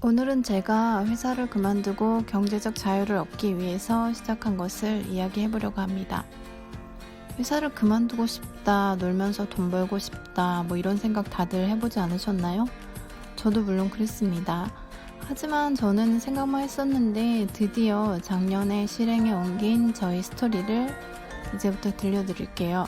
오늘은 제가 회사를 그만두고 경제적 자유를 얻기 위해서 시작한 것을 이야기해 보려고 합니다. 회사를 그만두고 싶다, 놀면서 돈 벌고 싶다, 이런 생각 다들 해보지 않으셨나요? 저도 물론 그랬습니다. 하지만 저는 생각만 했었는데 드디어 작년에 실행에 옮긴 저희 스토리를 이제부터 들려드릴게요.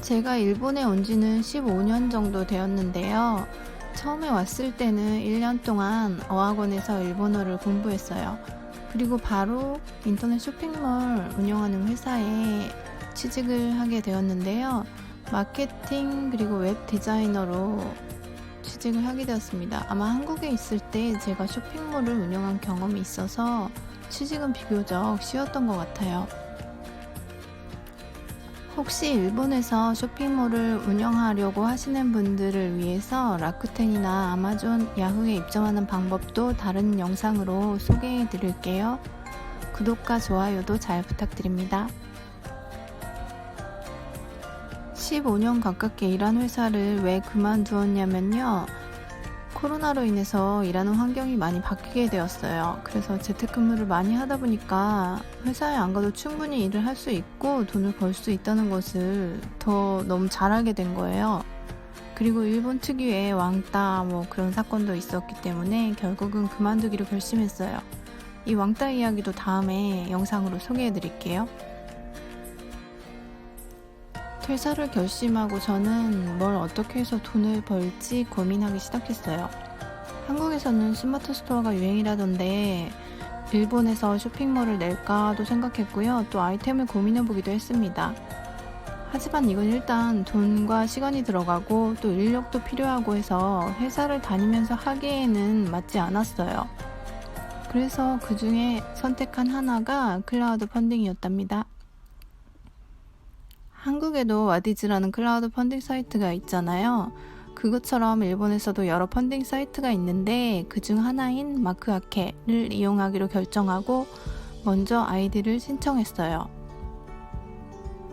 제가 일본에 온 지는 15년 정도 되었는데요. 처음에 왔을 때는 1년 동안 어학원에서 일본어를 공부했어요. 그리고 바로 인터넷 쇼핑몰 운영하는 회사에 취직을 하게 되었는데요. 마케팅 그리고 웹 디자이너로 취직을 하게 되었습니다. 아마 한국에 있을 때 제가 쇼핑몰을 운영한 경험이 있어서 취직은 비교적 쉬웠던 것 같아요. 혹시 일본에서 쇼핑몰을 운영하려고 하시는 분들을 위해서 라쿠텐이나 아마존, 야후에 입점하는 방법도 다른 영상으로 소개해 드릴게요. 구독과 좋아요도 잘 부탁드립니다. 15년 가깝게 일한 회사를 왜 그만두었냐면요. 코로나로 인해서 일하는 환경이 많이 바뀌게 되었어요. 그래서 재택근무를 많이 하다 보니까 회사에 안 가도 충분히 일을 할 수 있고 돈을 벌 수 있다는 것을 더 너무 잘 알게 된 거예요. 그리고 일본 특유의 왕따 그런 사건도 있었기 때문에 결국은 그만두기로 결심했어요. 이 왕따 이야기도 다음에 영상으로 소개해 드릴게요. 퇴사를 결심하고 저는 뭘 어떻게 해서 돈을 벌지 고민하기 시작했어요. 한국에서는 스마트 스토어가 유행이라던데 일본에서 쇼핑몰을 낼까도 생각했고요. 또 아이템을 고민해보기도 했습니다. 하지만 이건 일단 돈과 시간이 들어가고 또 인력도 필요하고 해서 회사를 다니면서 하기에는 맞지 않았어요. 그래서 그 중에 선택한 하나가 클라우드 펀딩이었답니다. 한국에도 와디즈라는 클라우드 펀딩 사이트가 있잖아요. 그것처럼 일본에서도 여러 펀딩 사이트가 있는데 그중 하나인 마크아케를 이용하기로 결정하고 먼저 아이디를 신청했어요.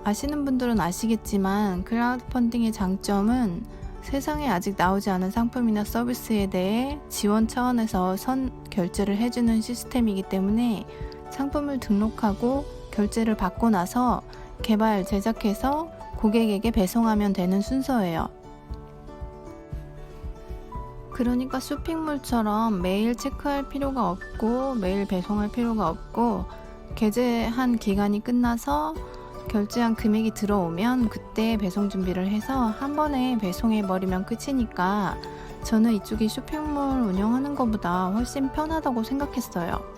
아시는 분들은 아시겠지만 클라우드 펀딩의 장점은 세상에 아직 나오지 않은 상품이나 서비스에 대해 지원 차원에서 선 결제를 해주는 시스템이기 때문에 상품을 등록하고 결제를 받고 나서 개발, 제작해서 고객에게 배송하면 되는 순서예요. 그러니까 쇼핑몰처럼 매일 체크할 필요가 없고 매일 배송할 필요가 없고 결제한 기간이 끝나서 결제한 금액이 들어오면 그때 배송 준비를 해서 한 번에 배송해버리면 끝이니까 저는 이쪽이 쇼핑몰 운영하는 것보다 훨씬 편하다고 생각했어요.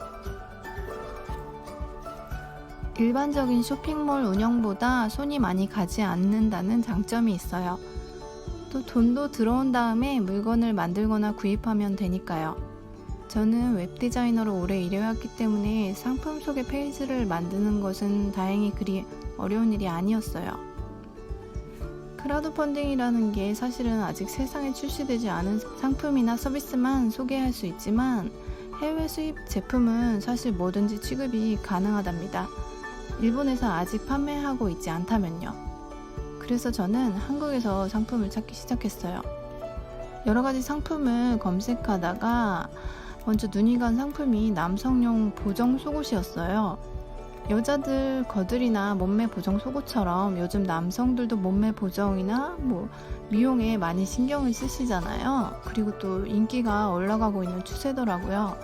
일반적인 쇼핑몰 운영보다 손이 많이 가지 않는다는 장점이 있어요. 또 돈도 들어온 다음에 물건을 만들거나 구입하면 되니까요. 저는 웹디자이너로 오래 일해왔기 때문에 상품 소개 페이지를 만드는 것은 다행히 그리 어려운 일이 아니었어요. 크라우드 펀딩이라는 게 사실은 아직 세상에 출시되지 않은 상품이나 서비스만 소개할 수 있지만 해외 수입 제품은 사실 뭐든지 취급이 가능하답니다. 일본에서 아직 판매하고 있지 않다면요. 그래서 저는 한국에서 상품을 찾기 시작했어요. 여러 가지 상품을 검색하다가 먼저 눈이 간 상품이 남성용 보정 속옷이었어요. 여자들 거들이나 몸매 보정 속옷처럼 요즘 남성들도 몸매 보정이나 미용에 많이 신경을 쓰시잖아요. 그리고 또 인기가 올라가고 있는 추세더라고요.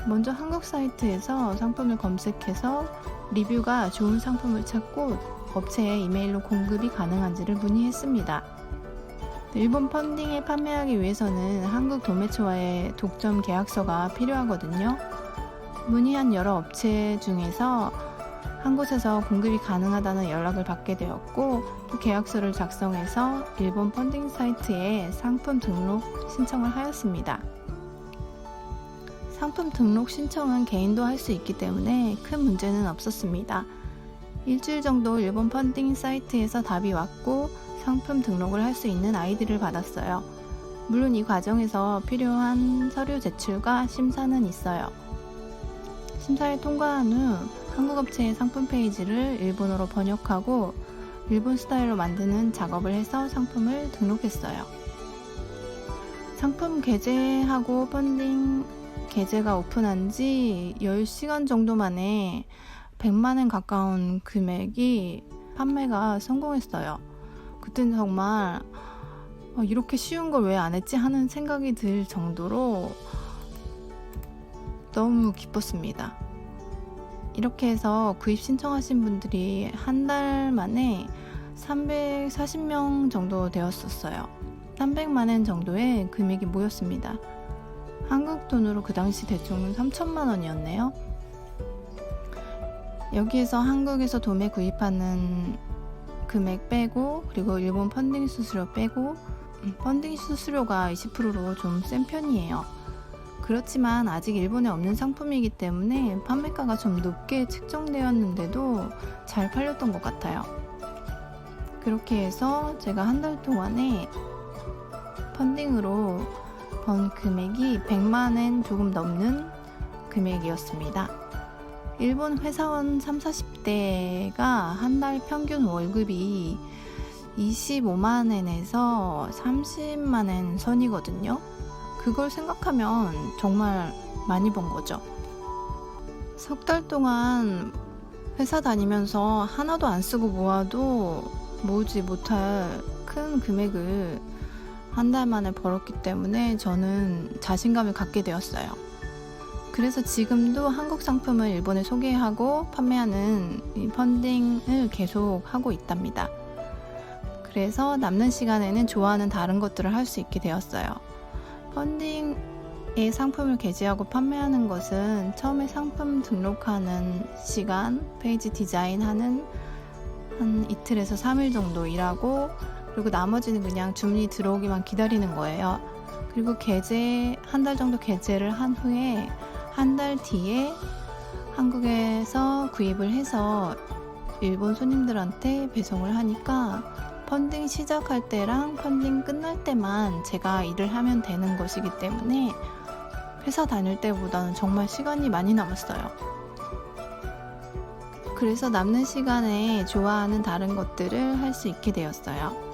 먼저 한국 사이트에서 상품을 검색해서 리뷰가 좋은 상품을 찾고 업체에 이메일로 공급이 가능한지를 문의했습니다. 일본 펀딩에 판매하기 위해서는 한국 도매처와의 독점 계약서가 필요하거든요. 문의한 여러 업체 중에서 한 곳에서 공급이 가능하다는 연락을 받게 되었고 또 계약서를 작성해서 일본 펀딩 사이트에 상품 등록 신청을 하였습니다. 상품 등록 신청은 개인도 할 수 있기 때문에 큰 문제는 없었습니다. 일주일 정도 일본 펀딩 사이트에서 답이 왔고 상품 등록을 할 수 있는 아이디를 받았어요. 물론 이 과정에서 필요한 서류 제출과 심사는 있어요. 심사를 통과한 후 한국 업체의 상품 페이지를 일본어로 번역하고 일본 스타일로 만드는 작업을 해서 상품을 등록했어요. 상품 게재하고 펀딩 게재가 오픈한 지 10시간 정도 만에 100만엔 가까운 금액이 판매가 성공했어요. 그때는 정말 이렇게 쉬운 걸 왜 안 했지 하는 생각이 들 정도로 너무 기뻤습니다. 이렇게 해서 구입 신청하신 분들이 한 달 만에 340명 정도 되었었어요. 300만엔 정도의 금액이 모였습니다. 한국 돈으로 그 당시 대충 3천만 원이었네요. 여기에서 한국에서 도매 구입하는 금액 빼고, 그리고 일본 펀딩 수수료 빼고, 펀딩 수수료가 20%로 좀 센 편이에요. 그렇지만 아직 일본에 없는 상품이기 때문에 판매가가 좀 높게 책정되었는데도 잘 팔렸던 것 같아요. 그렇게 해서 제가 한 달 동안에 펀딩으로 번 금액이 100만엔 조금 넘는 금액이었습니다. 일본 회사원 30-40대가 한 달 평균 월급이 25만엔에서 30만엔 선이거든요. 그걸 생각하면 정말 많이 번 거죠. 석 달 동안 회사 다니면서 하나도 안 쓰고 모아도 모으지 못할 큰 금액을 한 달 만에 벌었기 때문에 저는 자신감을 갖게 되었어요. 그래서 지금도 한국 상품을 일본에 소개하고 판매하는 이 펀딩을 계속 하고 있답니다. 그래서 남는 시간에는 좋아하는 다른 것들을 할 수 있게 되었어요. 펀딩에 상품을 게재하고 판매하는 것은 처음에 상품 등록하는 시간, 페이지 디자인하는 한 이틀에서 3일 정도 일하고, 그리고 나머지는 그냥 주문이 들어오기만 기다리는 거예요. 그리고 한 달 정도 게재를 한 후에 한 달 뒤에 한국에서 구입을 해서 일본 손님들한테 배송을 하니까 펀딩 시작할 때랑 펀딩 끝날 때만 제가 일을 하면 되는 것이기 때문에 회사 다닐 때보다는 정말 시간이 많이 남았어요. 그래서 남는 시간에 좋아하는 다른 것들을 할 수 있게 되었어요.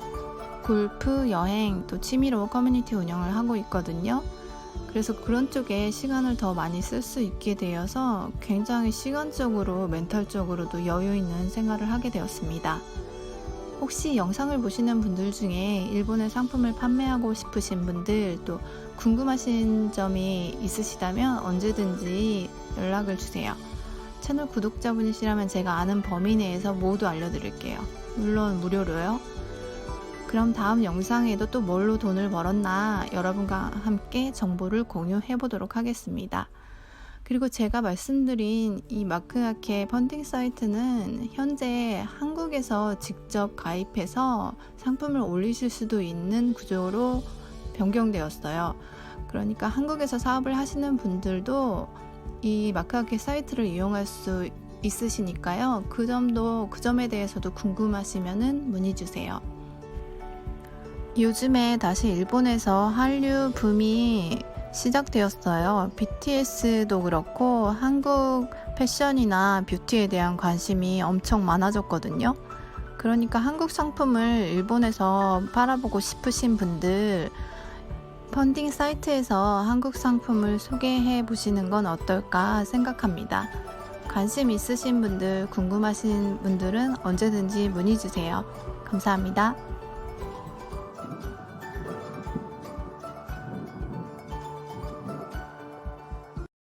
골프, 여행, 또 취미로 커뮤니티 운영을 하고 있거든요. 그래서 그런 쪽에 시간을 더 많이 쓸 수 있게 되어서 굉장히 시간적으로, 멘탈적으로도 여유 있는 생활을 하게 되었습니다. 혹시 영상을 보시는 분들 중에 일본의 상품을 판매하고 싶으신 분들, 또 궁금하신 점이 있으시다면 언제든지 연락을 주세요. 채널 구독자분이시라면 제가 아는 범위 내에서 모두 알려드릴게요. 물론 무료로요. 그럼 다음 영상에도 또 뭘로 돈을 벌었나 여러분과 함께 정보를 공유해 보도록 하겠습니다. 그리고 제가 말씀드린 이 마크아케 펀딩 사이트는 현재 한국에서 직접 가입해서 상품을 올리실 수도 있는 구조로 변경되었어요. 그러니까 한국에서 사업을 하시는 분들도 이 마크아케 사이트를 이용할 수 있으시니까요. 그 점에 대해서도 궁금하시면 문의 주세요. 요즘에 다시 일본에서 한류 붐이 시작되었어요. BTS도 그렇고 한국 패션이나 뷰티에 대한 관심이 엄청 많아졌거든요. 그러니까 한국 상품을 일본에서 팔아보고 싶으신 분들, 펀딩 사이트에서 한국 상품을 소개해 보시는 건 어떨까 생각합니다. 관심 있으신 분들, 궁금하신 분들은 언제든지 문의 주세요. 감사합니다.